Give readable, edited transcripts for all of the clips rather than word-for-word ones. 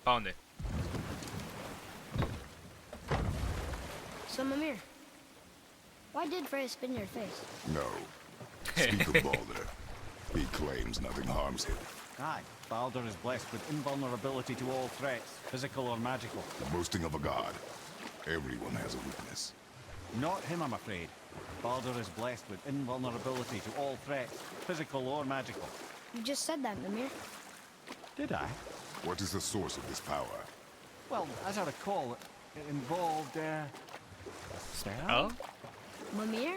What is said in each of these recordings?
¿Para dónde? So, Mimir, why did Freya spin your face? No. Speak of Baldur. He claims nothing harms him. Aye, Baldur is blessed with invulnerability to all threats, physical or magical. Boasting of a god. Everyone has a weakness. Not him, I'm afraid. Baldur is blessed with invulnerability to all threats, physical or magical. You just said that, Mimir. Did I? What is the source of this power? Well, as I recall, it involved, Sarah? Oh? Mimir?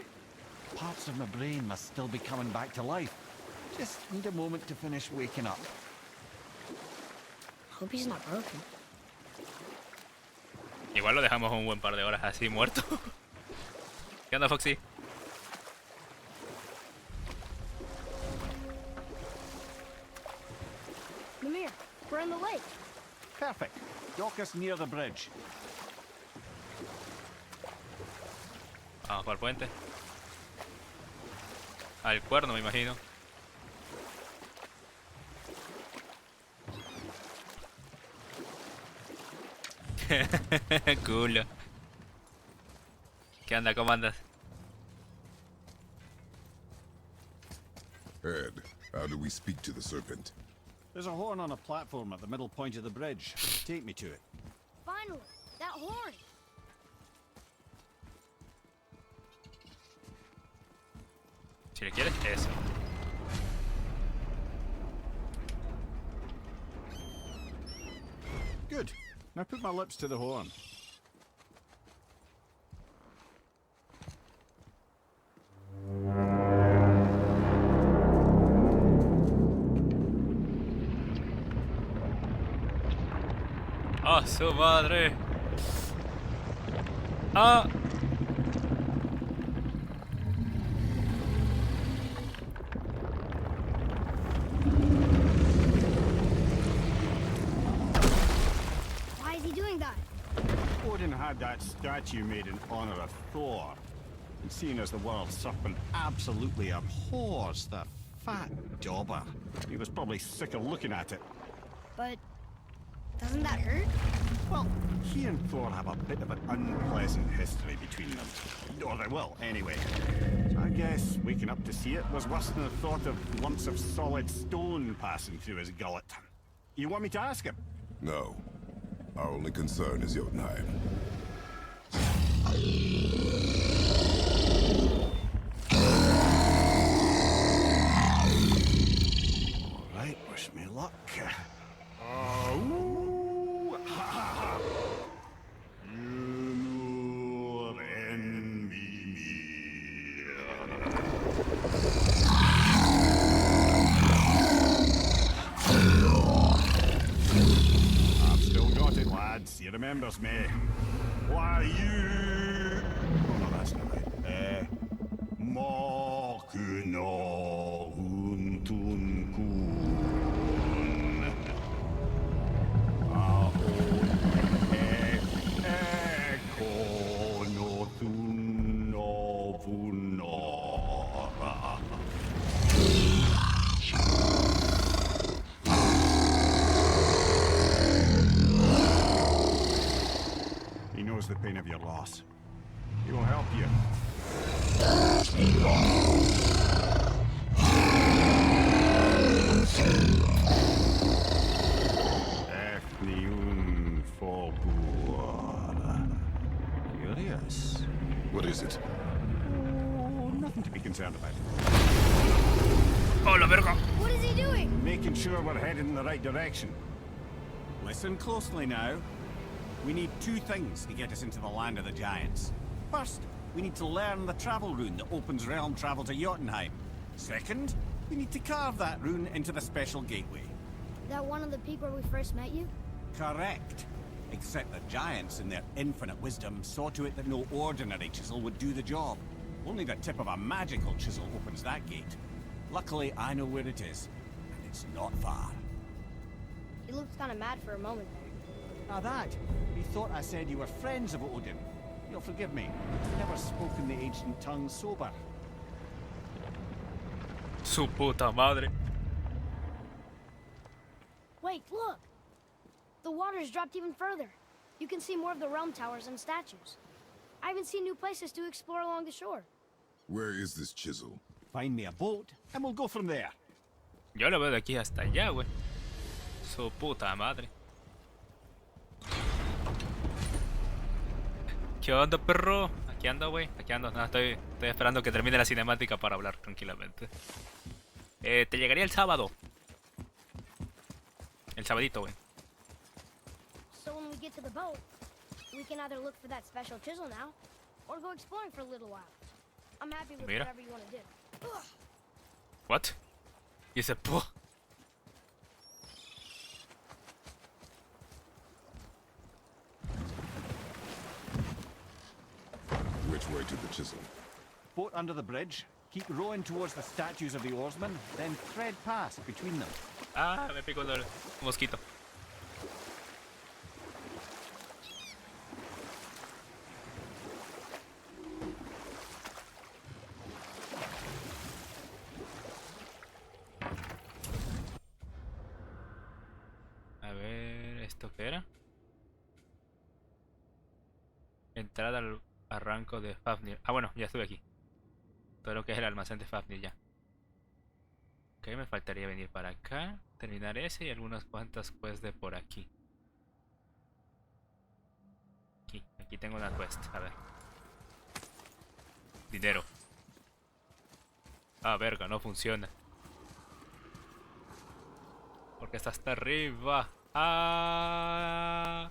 Parts of my brain must still be coming back to life. Just need a moment to finish waking up. Hope he's not broken. Igual lo dejamos un buen par de horas así muerto. ¿Qué onda, Foxy? Mimir, we're on the lake. Perfect. Dock us near the bridge. Vamos por el puente. Al cuerno, me imagino. Culo. ¿Qué onda? ¿Cómo andas? Ed, how do we speak to the serpent? There's a horn on a platform at the middle point of the bridge. Take me to it. Finally, that horn. Si le quieres, eso. Good. Now put my lips to the horn. ¡Ah, su madre! ¡Ah! Why is he doing that? Odin had that statue made in honor of Thor. And seeing as the world serpent absolutely abhors the fat dauber, he was probably sick of looking at it. But doesn't that hurt? Well, he and Thor have a bit of an unpleasant history between them. Or they will, anyway. So I guess waking up to see it was worse than the thought of lumps of solid stone passing through his gullet. You want me to ask him? No. Our only concern is Jotunheim. Alright, wish me luck. Ooh. I've still got it, lads. He remembers me. Why you? Oh no, that's not right. Mokuno huntun kun. Eko no thun no vunora. He knows the pain of your loss. He will help you. Efniun Forbur. Curious. What is it? Oh, nothing to be concerned about. ¡Oh, la verga! What is he doing? Making sure we're headed in the right direction. Listen closely now. We need two things to get us into the land of the giants. First, we need to learn the travel rune that opens realm travel to Jotunheim. Second, we need to carve that rune into the special gateway. That one of the peak where we first met you? Correct. Except the giants, in their infinite wisdom, saw to it that no ordinary chisel would do the job. Only the tip of a magical chisel opens that gate. Luckily, I know where it is, and it's not far. He looked kind of mad for a moment there. Now that, he thought I said you were friends of Odin. You'll forgive me. I've never spoken the ancient tongue sober. Su puta madre. Wait, look! The water's dropped even further. You can see more of the realm towers and statues. I even see new places to explore along the shore. Where is this chisel? Find me a boat, and we'll go from there. Yo lo veo de aquí hasta allá, güey. Su puta madre. ¿Qué onda, perro? Aquí ando, güey. Aquí ando. No, estoy esperando que termine la cinemática para hablar tranquilamente. Te llegaría el sábado. El sabadito, güey. So when we get to the boat, we can either look for that special chisel now, or go exploring for a little while. I'm happy with Mira. whatever you want to do. What? Y ese puh. Which way to the chisel? Boat under the bridge. Keep rowing towards the statues of the oarsmen, then thread past between them. Ah, me picó el mosquito. A ver, ¿esto qué era? Entrada al arranco de Fafnir. Ah, bueno, ya estuve aquí. Todo lo que es el almacén de Fafnir ya. Ok, me faltaría venir para acá, terminar ese y algunas cuantas quests de por aquí. Aquí tengo una quest, a ver. Dinero. Ah, verga, no funciona. Porque está hasta arriba. Ah,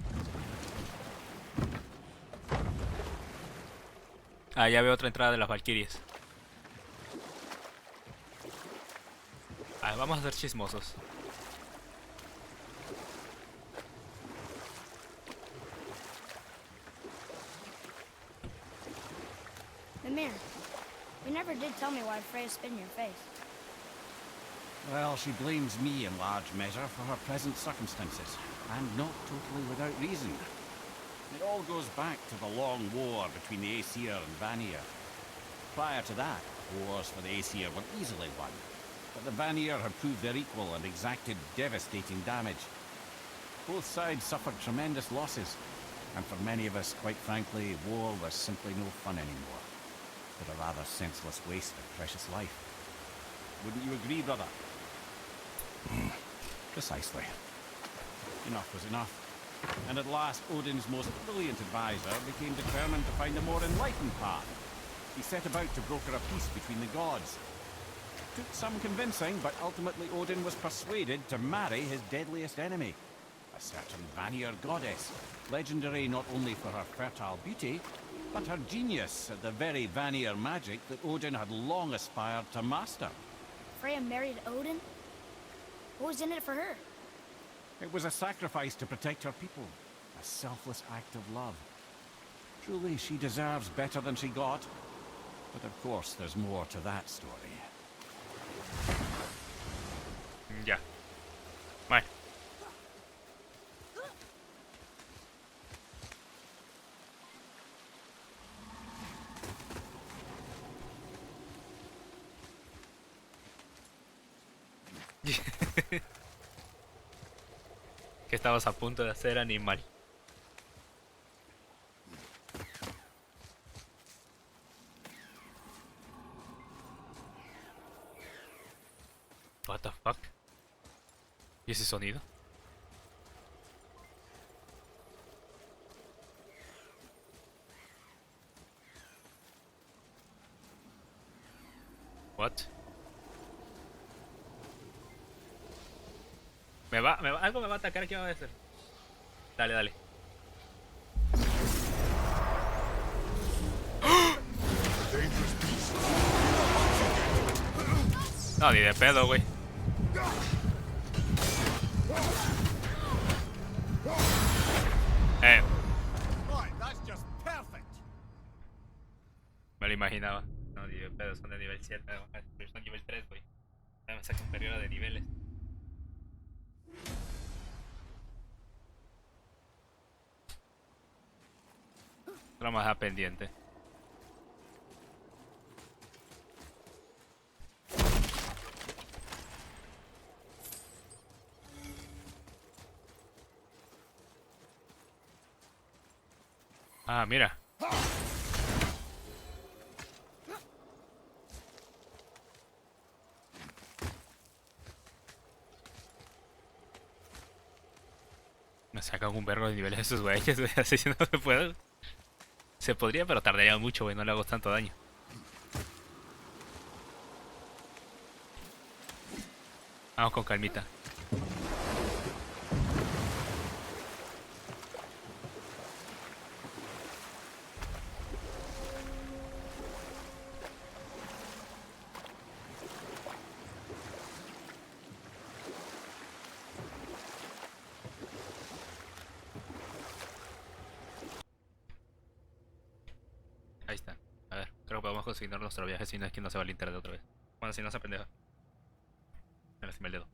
ya veo otra entrada de las Valkyries. Vamos a ser chismosos. The mirror. You never did tell me why Freya spit in your face. Well, she blames me in large measure for her present circumstances, and not totally without reason. It all goes back to the long war between the Aesir and Vanir. Prior to that, wars for the Aesir were easily won, but the Vanir had proved their equal and exacted devastating damage. Both sides suffered tremendous losses, and for many of us, quite frankly, war was simply no fun anymore, but a rather senseless waste of precious life. Wouldn't you agree, brother? Precisely. Enough was enough. And at last, Odin's most brilliant advisor became determined to find a more enlightened path. He set about to broker a peace between the gods. Took some convincing, but ultimately Odin was persuaded to marry his deadliest enemy, a certain Vanir goddess, legendary not only for her fertile beauty, but her genius at the very Vanir magic that Odin had long aspired to master. Freya married Odin? What was in it for her? It was a sacrifice to protect her people, a selfless act of love. Truly, she deserves better than she got. But of course, there's more to that story. Ya. Bueno. Que estabas a punto de hacer, animal. What the fuck? ¿Y ese sonido? What? Algo me va a atacar, ¿qué va a hacer? Dale, dale. No, ni de pedo, güey. Me lo imaginaba. No, ni de pedo, son de nivel 7. Son nivel 3, güey. Me saca un periodo de niveles. Otra más a pendiente. Ah, mira. Me sacan un vergo de niveles de esos güeyes, güey. Así no se puede. Se podría, pero tardaría mucho, güey. No le hago tanto daño. Vamos con calmita. Ahí está. A ver, creo que podemos conseguir nuestro viaje si no es que no se va el internet otra vez. Bueno, si no se pendeja. Me lastimé el dedo.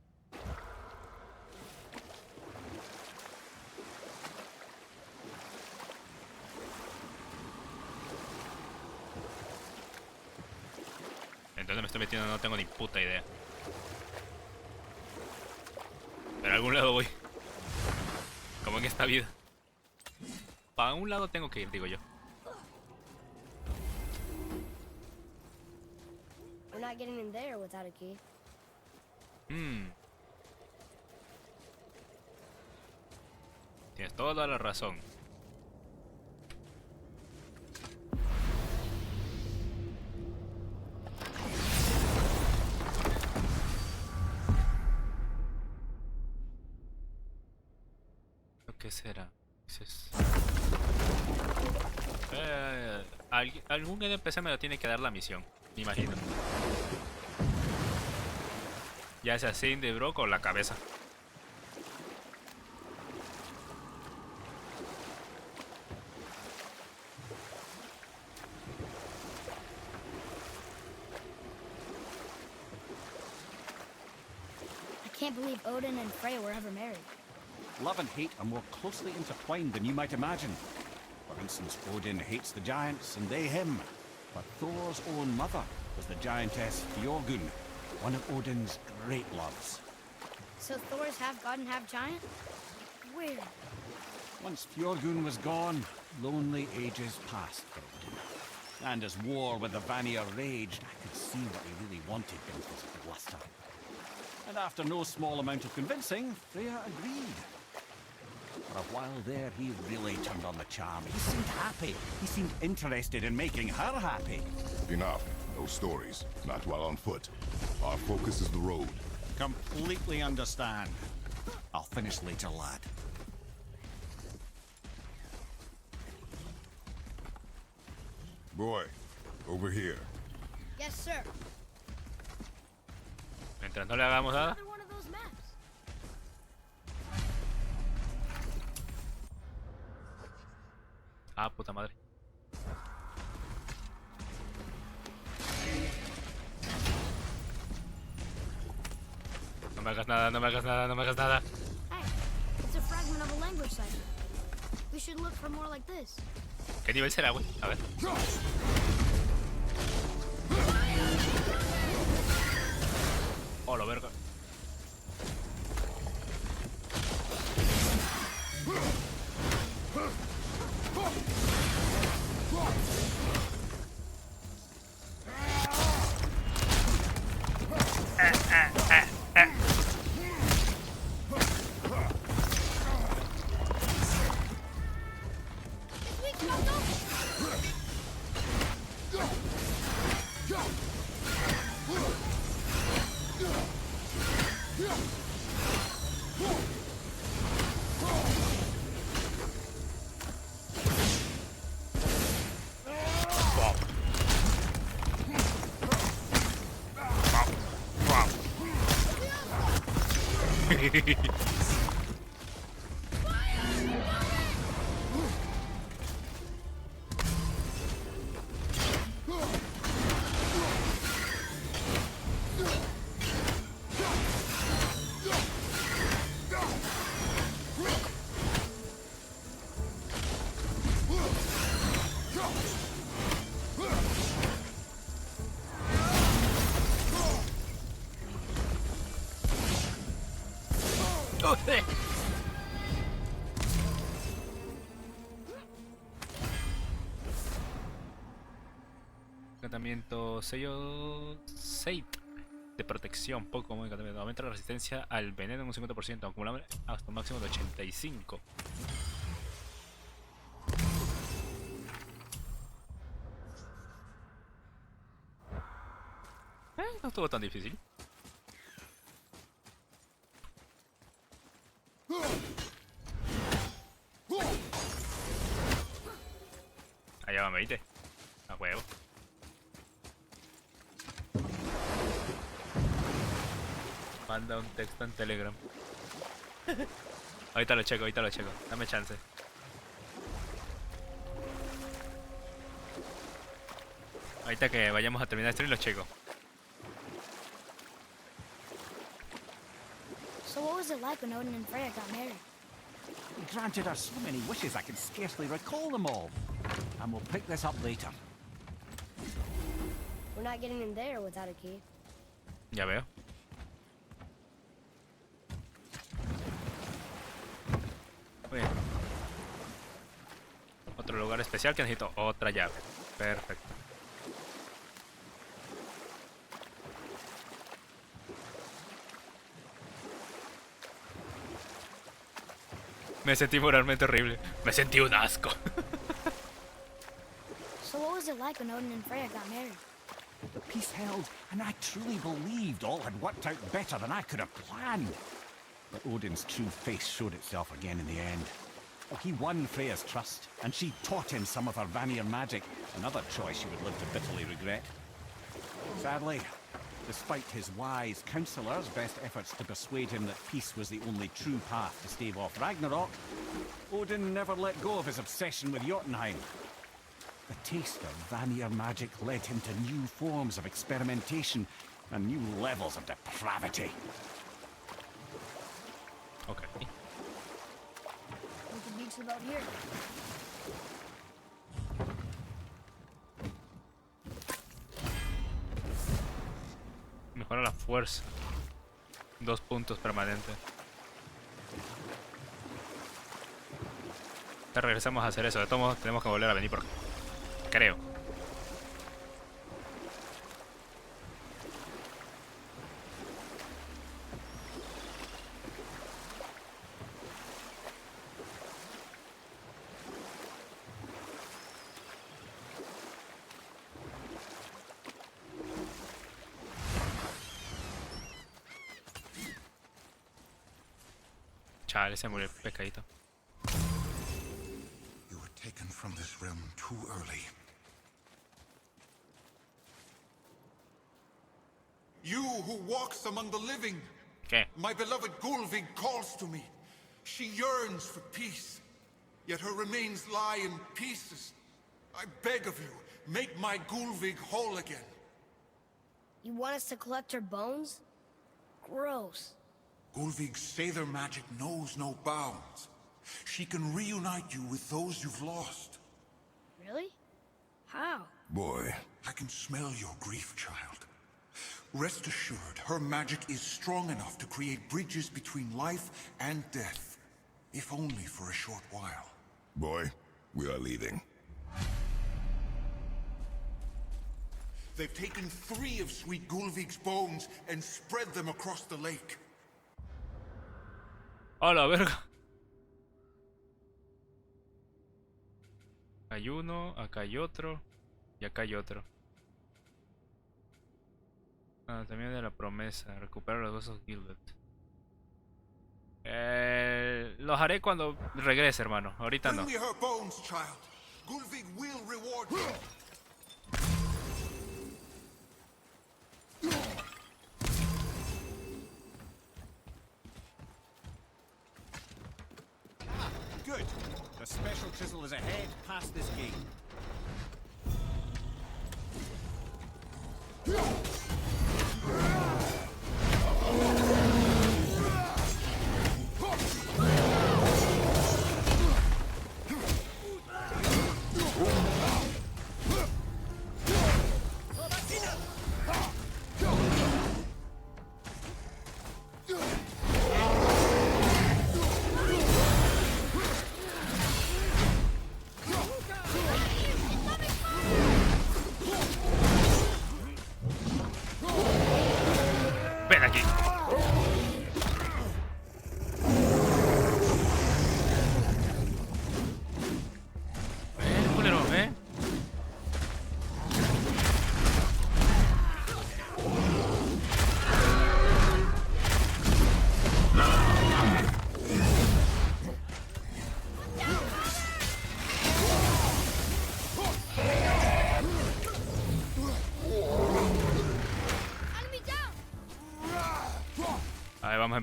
Entonces me estoy metiendo, no tengo ni puta idea. Pero a algún lado voy. Como en esta vida. Para un lado tengo que ir, digo yo. We're not getting in there without a key. Tienes toda la razón. ¿Qué será? Algún NPC me lo tiene que dar la misión, me imagino. Ya sea así de bro con la cabeza. I can't believe Odin and Freya were ever married. Love and hate are more closely intertwined than you might imagine. For instance, Odin hates the giants and they him. But Thor's own mother was the giantess Fjorgun, one of Odin's great loves. So Thor's half god and half giant? Weird. Once Fjorgun was gone, lonely ages passed for Odin. And as war with the Vanir raged, I could see what he really wanted in his bluster. And after no small amount of convincing, Freya agreed. For a while there, he really turned on the charm. He seemed happy. He seemed interested in making her happy. Enough. No stories. Not while on foot. Our focus is the road. Completely understand. I'll finish later, lad. Boy, over here. Yes, sir. Mientras no le hagamos nada. Another one of those maps. Ah, puta madre. No me hagas nada, no me hagas nada, no me hagas nada. Hey, it's a fragment of a language cipher. We should look for more like this. ¿Qué nivel será, güey? A ver. Oh, lo verga. equipamiento sello SAIT de protección poco común. Aumenta la resistencia al veneno en un 50%, acumulable hasta un máximo de 85. No estuvo tan difícil. Allá va, me viste. A huevo. Manda un texto en Telegram. Ahorita lo checo, ahorita lo checo. Dame chance. Ahorita que vayamos a terminar el stream lo checo. So what was it like when Odin and Freya got married? He granted her so many wishes I can scarcely recall them all. And we'll pick this up later. We're not getting in there without a key. Ya veo. Muy bien. Otro lugar especial que necesito otra llave. Perfecto. Me sentí moralmente horrible. Me sentí un asco. So what was it like when Odin and Freya got married? The peace held, and I truly believed all had worked out better than I could have planned. But Odin's true face showed itself again in the end. He won Freya's trust, and she taught him some of her Vanir magic, another choice he would live to bitterly regret. Sadly, despite his wise counselors' best efforts to persuade him that peace was the only true path to stave off Ragnarok, Odin never let go of his obsession with Jotunheim. The taste of Vanir magic led him to new forms of experimentation and new levels of depravity. Okay. We could beach about here. Mejora la fuerza. 2 puntos permanentes. Te regresamos a hacer eso. De todos modos tenemos que volver a venir por acá. Creo. Chale, se murió el pescadito. You were taken from this realm too early. You who walks among the living. ¿Qué? My beloved Gulvig calls to me. She yearns for peace, yet her remains lie in pieces. I beg of you, make my Gulvig whole again. You want us to collect her bones? Gross. Gulvig's Sather magic knows no bounds. She can reunite you with those you've lost. Really? How? Boy, I can smell your grief, child. Rest assured, her magic is strong enough to create bridges between life and death, if only for a short while. Boy, we are leaving. They've taken 3 of Sweet Gulvig's bones and spread them across the lake. ¡A la verga! Hay uno, acá hay otro y acá hay otro. Ah, también de la promesa, recuperar los huesos Gilbert. Los haré cuando regrese, hermano. Ahorita no. Bring me her bones, child. Gulvig will reward you. Good. The special chisel is ahead past this gate.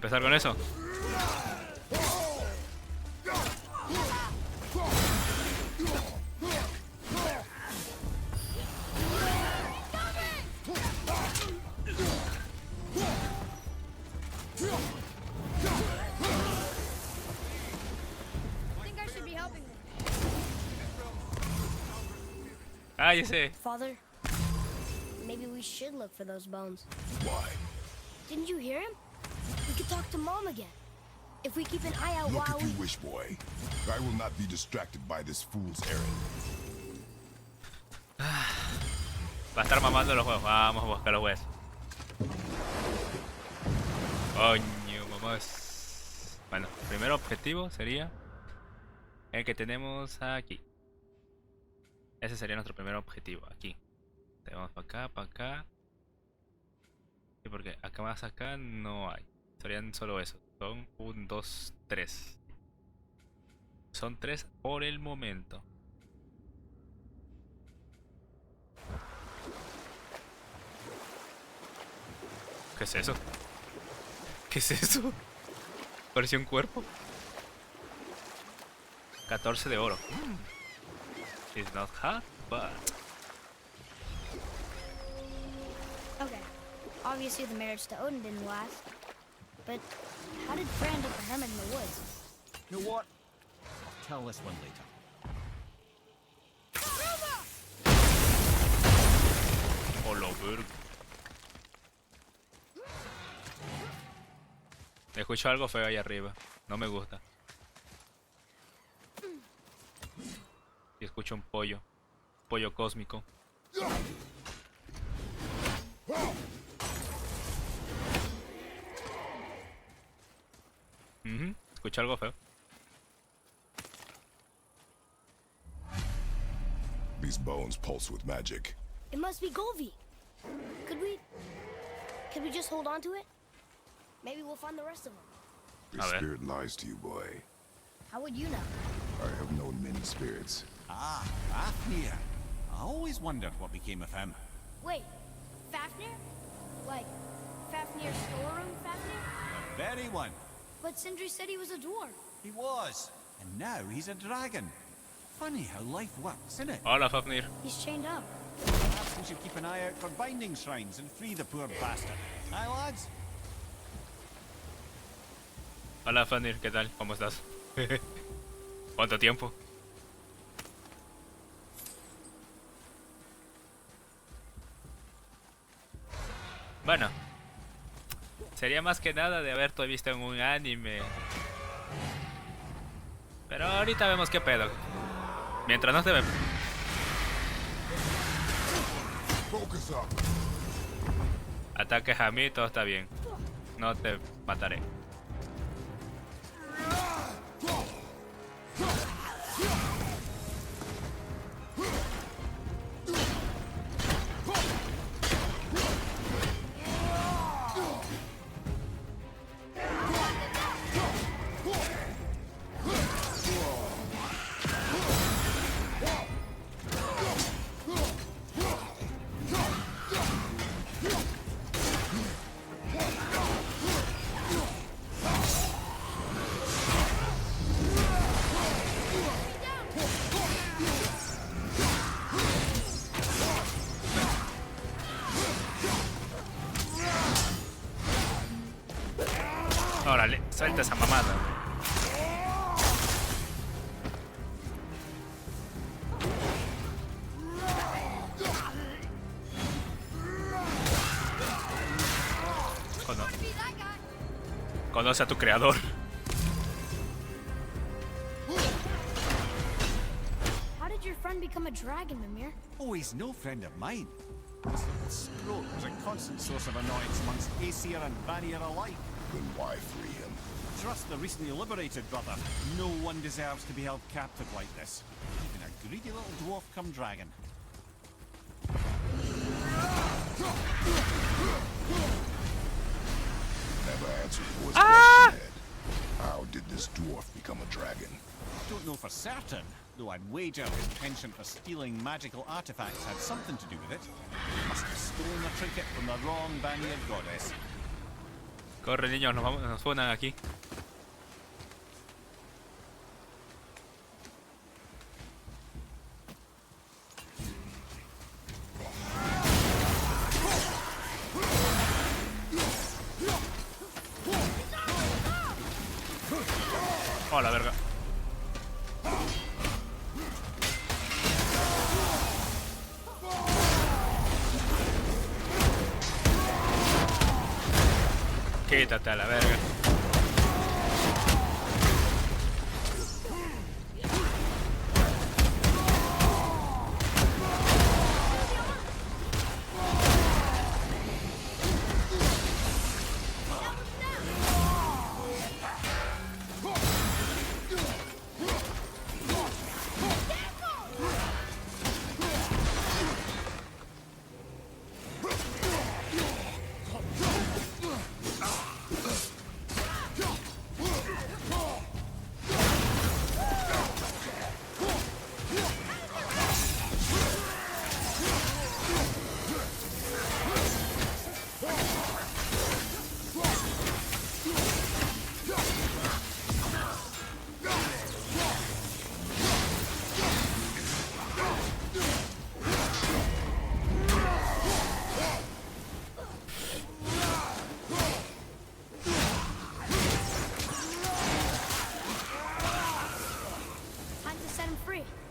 empezar con eso. Ah, ya sé. Father, maybe we should look for those bones. Why? Didn't you hear him? We could talk to Mom again. If we keep an eye out Look while if you wish, boy. I will not be distracted by this fool's errand. Va a estar mamando los huevos. Vamos a buscar los huesos. Coño, vamos. Bueno, el primer objetivo sería el que tenemos aquí. Ese sería nuestro primer objetivo, aquí. Te vamos para acá, para acá. Sí, porque acá más acá no hay. Serían solo eso. Son 1, 2, 3. Son 3 por el momento. ¿Qué es eso? ¿Qué es eso? Parecía un cuerpo. 14 de oro. It's not hot, but... Okay. Obviously the marriage to Odin didn't last. But how did Fran get the hermit in the woods? You know what? I'll tell this one later. Hola, verga. Escucho algo feo ahí arriba. No me gusta. Y escucho un pollo. Pollo cósmico. Escucho algo feo. These bones pulse with magic. It must be Golvi. Could we just hold on to it? Maybe we'll find the rest of them. Your A ver. spirit lies to you, boy. How would you know? I have known many spirits. Ah, Fafnir. I always wondered what became of him. Wait, Fafnir? Like, Fafnir's storeroom Fafnir? The very one. But Sindri said he was a dwarf. He was. And now he's a dragon. Funny how life works, isn't it? Hola, Fafnir. He's chained up. Perhaps we should keep an eye out for binding shrines and free the poor bastard. Aye, lads? Hola, Fafnir. ¿Qué tal? ¿Cómo estás? ¿Cuánto tiempo? Bueno, sería más que nada de haberte visto en un anime. Pero ahorita vemos qué pedo. Mientras no te ve. Focus up. Ataques a mí, todo está bien. No te mataré. Órale, suelta esa mamada. Conoce a tu creador. How did your friend become a dragon, Mimir? Oh, he's no friend of mine. This little scrote was a constant source of annoyance amongst Aesir and Vanir alike. Then why free him? Trust the recently liberated brother. No one deserves to be held captive like this. Even a greedy little dwarf come dragon. Never answered Boy's question, Ed. How did this dwarf become a dragon? Don't know for certain, though I'd wager his penchant for stealing magical artifacts had something to do with it. Must have stolen the trinket from the wrong Vanir goddess. Corre, niños, nos vamos, nos funan aquí. Oh, la verga. Quítate a la verga.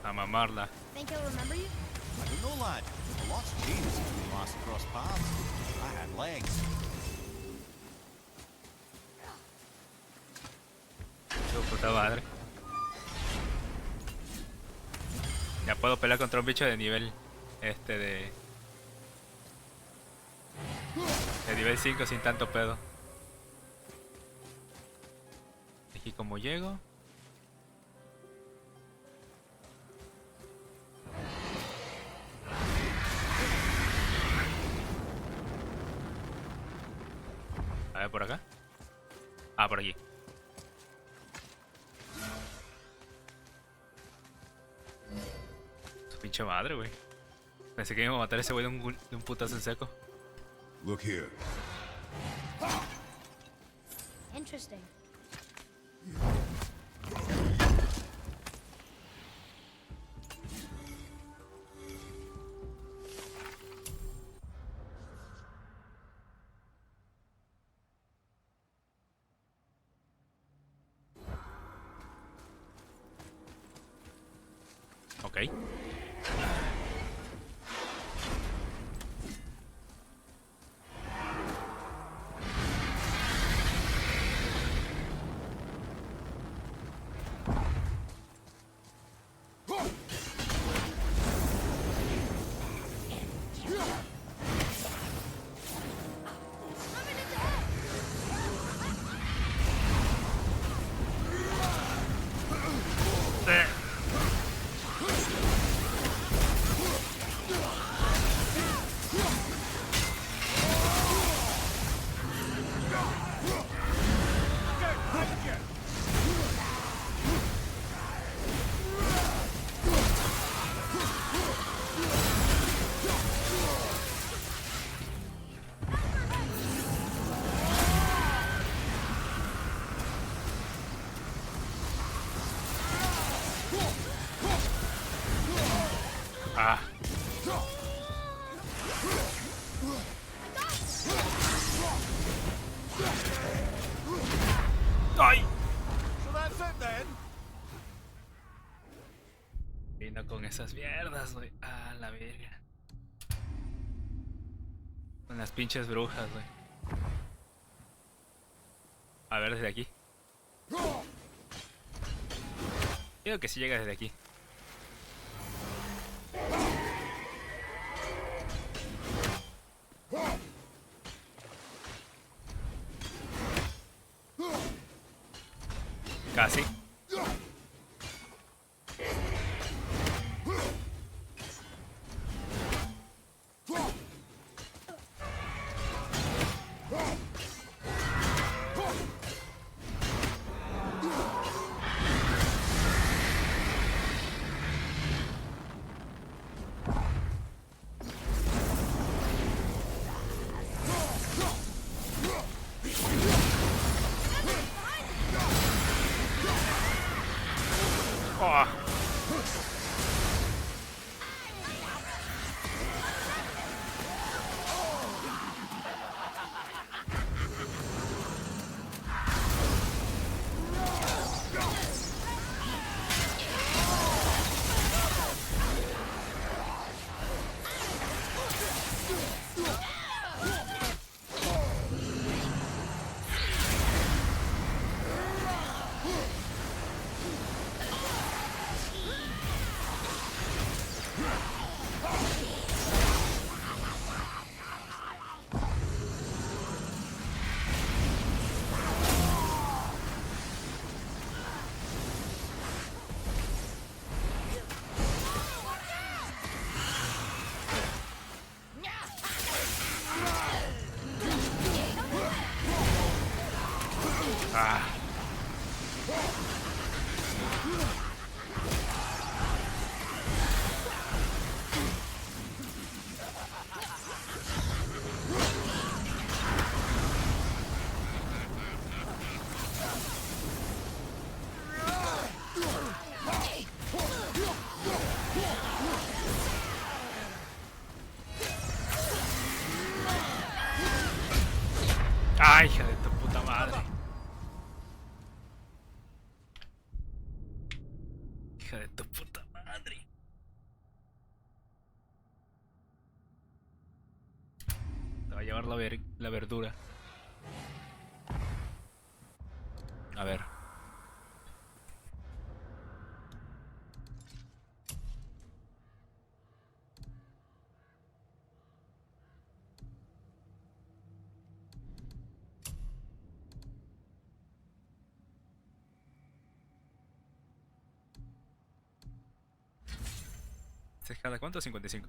A mamarla. Think he'll remember you? I don't know, lad. A lot's changed since we last crossed paths. I had legs. Su puta madre. Ya puedo pelear contra un bicho de nivel de nivel 5 sin tanto pedo. Aquí como llego. A ver, por acá. Ah, por aquí. Su pinche madre, güey. Pensé que me iba a matar ese güey de un putazo en seco. Look here. Interesting. Ok. Ah. ¡Ay! So that's it then. Vino con esas mierdas, güey. Ah, la verga. Con las pinches brujas, güey. A ver desde aquí. Digo que sí llega desde aquí. Casi. ¡Ay, hija de tu puta madre! Hija de tu puta madre. Te va a llevar la verdura. A ver. ¿Se cada cuánto? 55.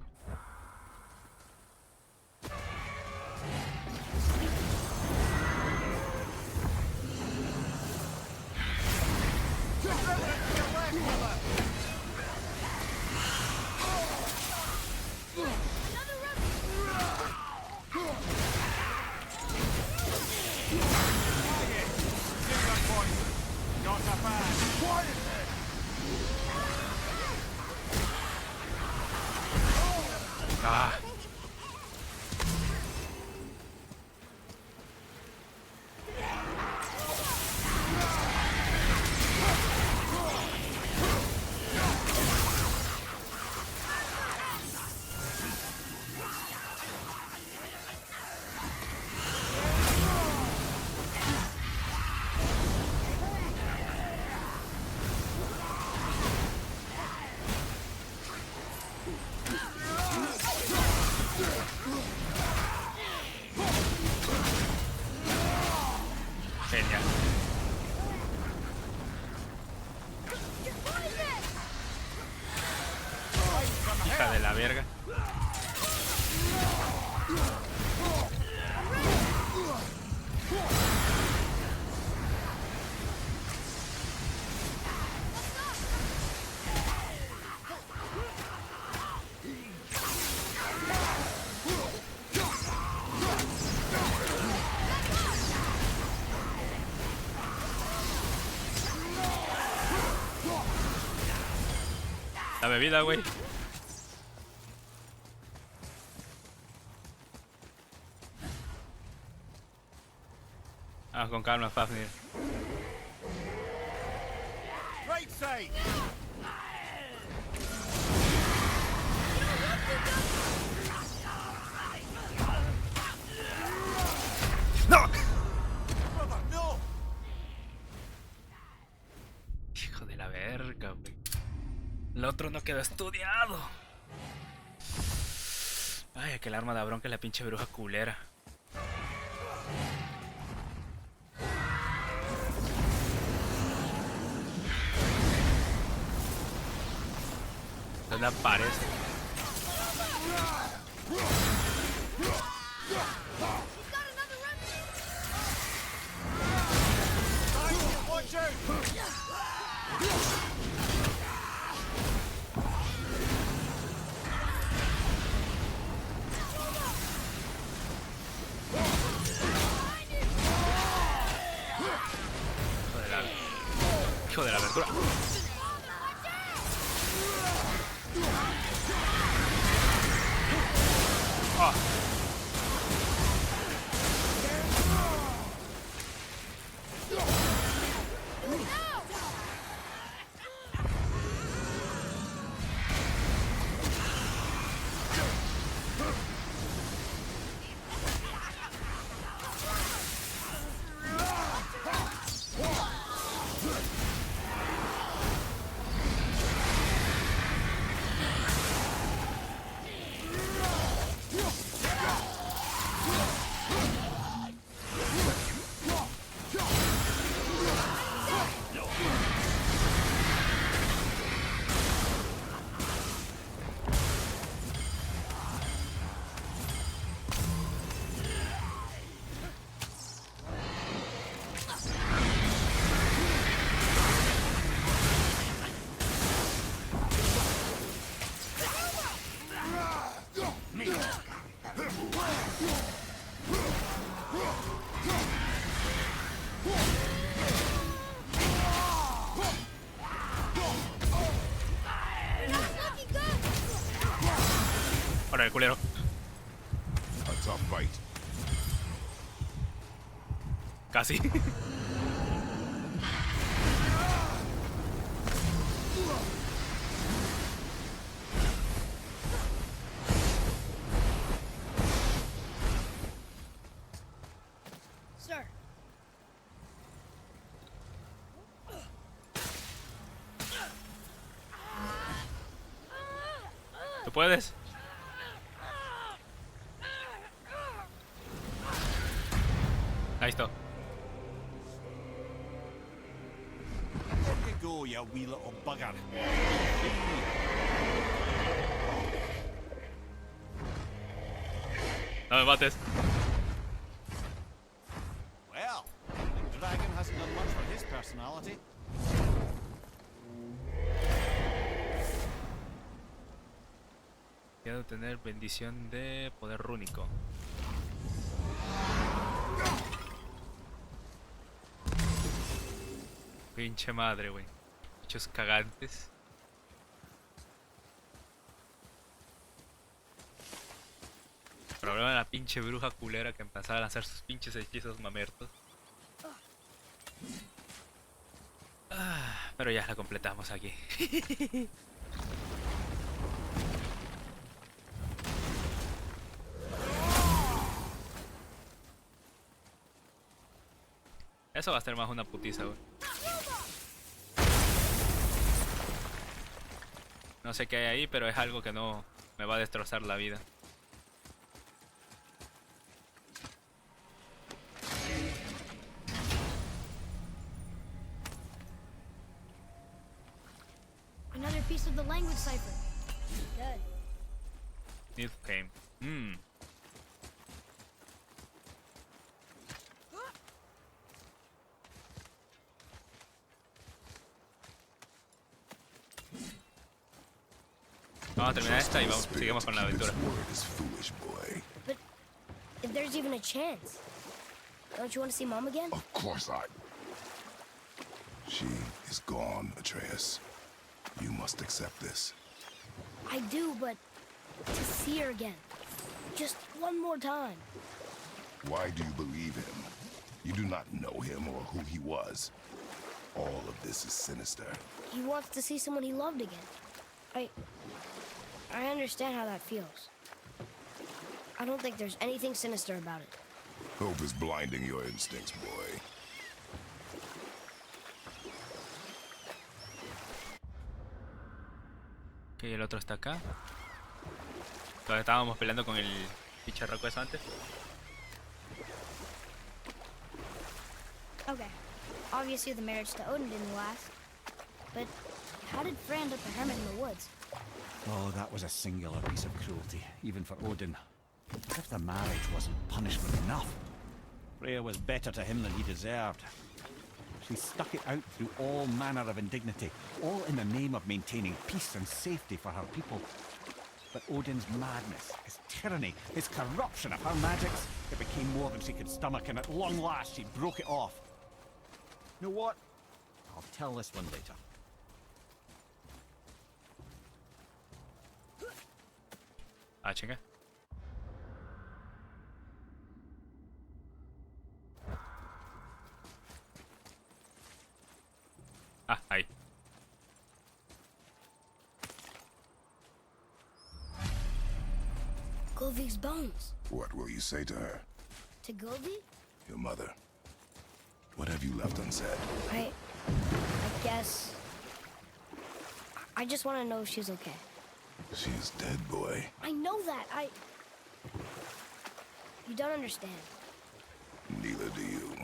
Ah. Genial. Hija de la verga. La bebida, güey. Vamos con calma, Fafnir. Right side. ¡No! Brother, no. Hijo de la verga, güey. El otro no quedó estudiado. Ay, aquel arma de bronca es la pinche bruja culera. Es la pared. Watch out. Hijo de la verdura. Oh. Corre, culero. A tough fight. Casi. Sir. ¿Tú puedes? Ahí está. There you go, you wee little bugger. No me mates. Well, the dragon hasn't done much for his personality. Quiero tener bendición de poder rúnico. Pinche madre, güey. Bichos cagantes. Problema de la pinche bruja culera que empezaba a lanzar sus pinches hechizos mamertos. Pero ya la completamos aquí. Eso va a ser más una putiza, güey. No sé qué hay ahí, pero es algo que no me va a destrozar la vida. Another piece of the language cipher. Good. Need game. Vamos a terminar esta y vamos, seguimos con la aventura. This word is foolish, boy. But if there's even a chance, don't you want to see Mom again? Of course I... She is gone, Atreus. You must accept this. I do, but to see her again. Just one more time. Why do you believe him? You do not know him or who he was. All of this is sinister. He wants to see someone he loved again. I understand how that feels. I don't think there's anything sinister about it. Hope is blinding your instincts, boy. Ok, el otro está acá. Todavía estábamos peleando con el bicharraco eso antes. Okay. Obviously the marriage to Odin didn't last. But how did Frey end up a hermit in the woods? Oh, that was a singular piece of cruelty, even for Odin. As if the marriage wasn't punishment enough. Freya was better to him than he deserved. She stuck it out through all manner of indignity, all in the name of maintaining peace and safety for her people. But Odin's madness, his tyranny, his corruption of her magics, it became more than she could stomach, and at long last she broke it off. You know what? I'll tell this one later. Ah, chinga. Ah, ahí. Golvi's bones. What will you say to her? To Golvi? Your mother. What have you left unsaid? I guess... I just want to know if she's okay. She is dead, boy. I know that. You don't understand. Neither do you.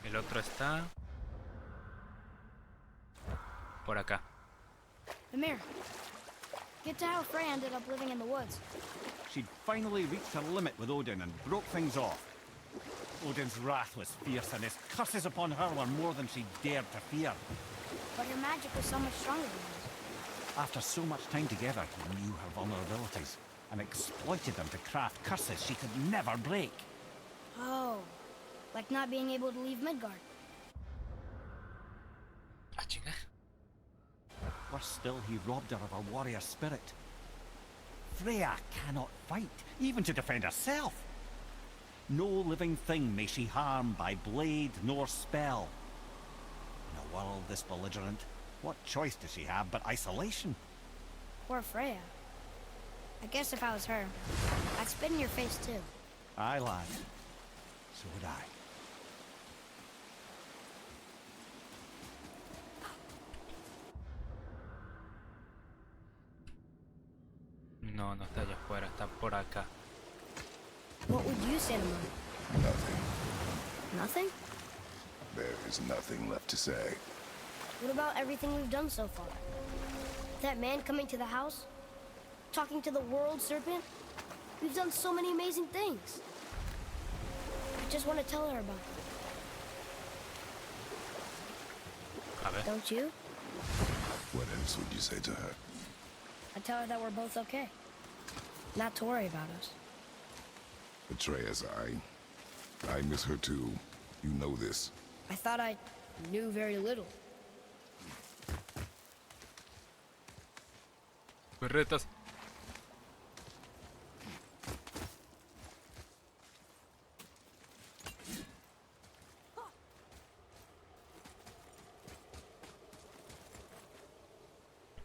El otro está por acá. Amir, get to how Frey ended up living in the woods. She'd finally reached her limit with Odin and broke things off. Odin's wrath was fierce, and his curses upon her were more than she dared to fear. But her magic was so much stronger than his. After so much time together, he knew her vulnerabilities and exploited them to craft curses she could never break. Oh, like not being able to leave Midgard. Ah, chinga. Worse still, he robbed her of her warrior spirit. Freya cannot fight, even to defend herself. No living thing may she harm by blade nor spell. In a world this belligerent, what choice does she have but isolation? Poor Freya. I guess if I was her, I'd spit in your face too. Aye, lad. So would I. No, no está allá afuera, está por acá. What would you say to mine? Nothing. Nothing? There is nothing left to say. What about everything we've done so far? That man coming to the house? Talking to the world serpent? We've done so many amazing things. I just want to tell her about it. A ver. Don't you? What else would you say to her? I tell her that we're both okay. Not to worry about us. Atreus, I miss her too. You know this. I thought I knew very little. Berretas.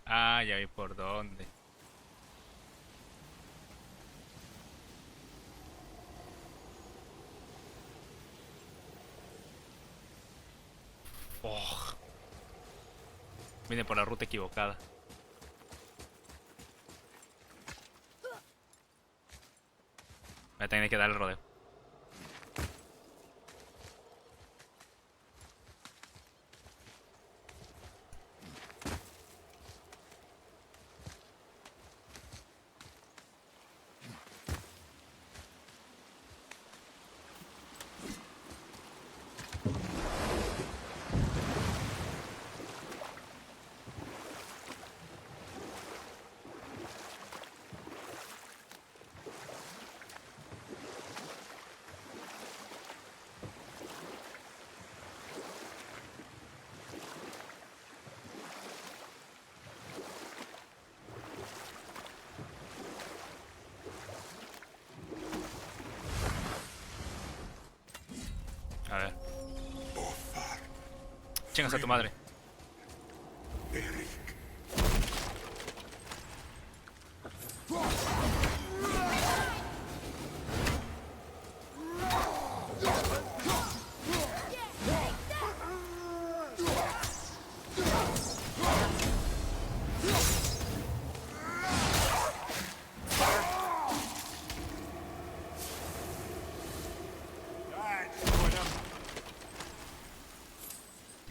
Ah, ya vi por dónde. Oh. Vine por la ruta equivocada. Voy a tener que dar el rodeo. A ver. Chingas a tu madre.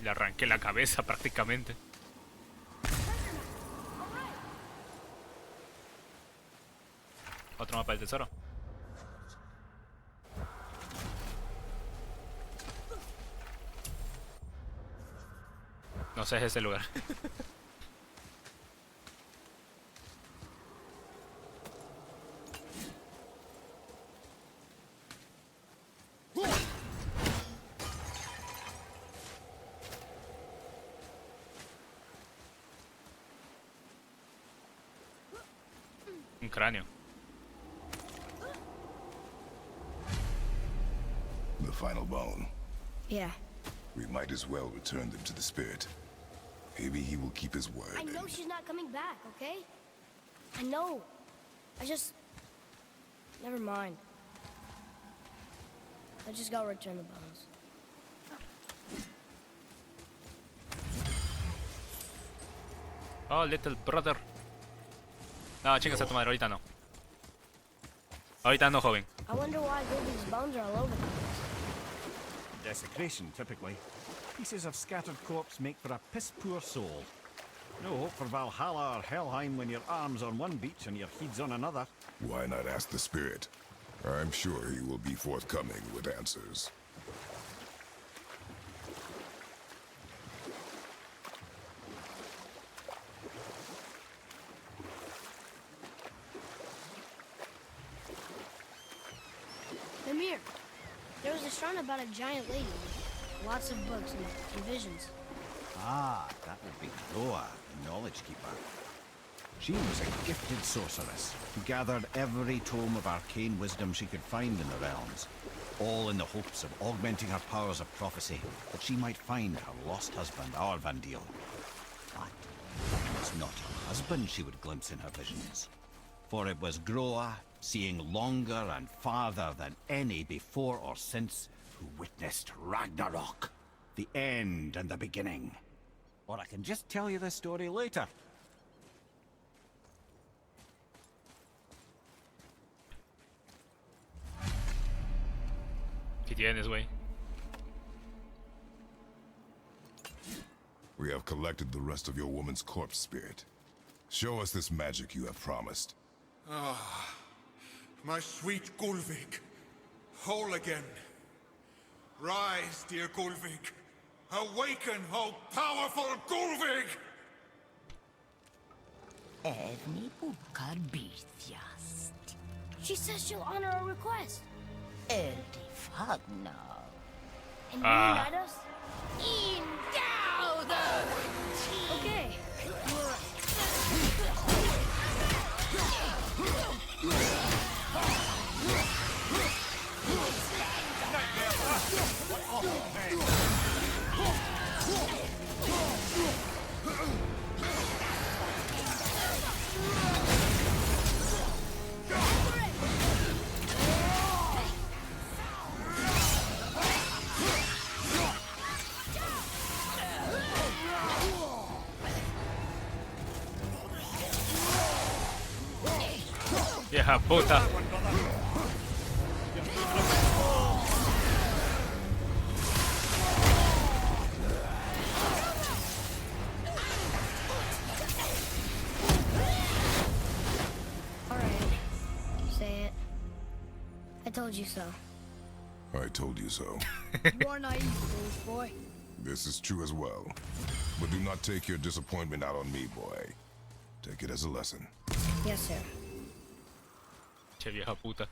Le arranqué la cabeza prácticamente. Otro mapa del tesoro. No sé, es ese lugar. Un cráneo. The final bone. Yeah. We might as well return them to the spirit. Maybe he will keep his word. I know she's not coming back, okay? I know. I just... Never mind. I just gotta return the bones. Oh, little brother. No, chingas a tu madre, ahorita no. Ahorita no, joven. I wonder why Goldie's bones are all over the place. Desecration, typically. Pieces of scattered corpse make for a piss-poor soul. No hope for Valhalla or Helheim when your arm's on one beach and your head's on another. Why not ask the spirit? I'm sure he will be forthcoming with answers. There was a shrine about a giant lady with lots of books and visions. Ah, that would be Noah, the Knowledge Keeper. She was a gifted sorceress who gathered every tome of arcane wisdom she could find in the realms, all in the hopes of augmenting her powers of prophecy, that she might find her lost husband, Arvandil. But it was not her husband she would glimpse in her visions, for it was Groa, seeing longer and farther than any before or since, who witnessed Ragnarok, the end and the beginning. Or I can just tell you the story later. ¿Qué tienes, güey? We have collected the rest of your woman's corpse spirit. Show us this magic you have promised. Ah, my sweet Gulvig. Whole again. Rise, dear Gulvig. Awaken, oh powerful Gulvig! Evni bukar bitjast. She says she'll honor our request. Eldi fagna. And reunite us? Indauder! Okay. Vieja puta. Alright. Say it. I told you so. I told you so. You're naive, foolish boy. This is true as well. But do not take your disappointment out on me, boy. Take it as a lesson. Yes, sir. Che vieja puta.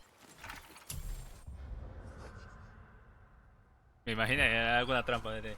Me imagino que era alguna trampa de